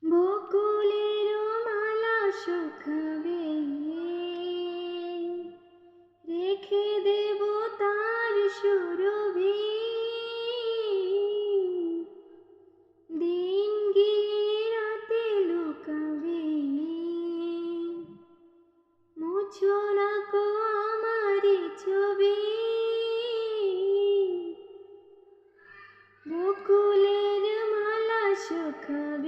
বকুলের মালা শুকাবে, রেখে দেব তার সুরভি। দিন গিয়ে রাতে লুকাবে, মুছো না কো আমারি ছবি। বকুলের মালা শুকাবে।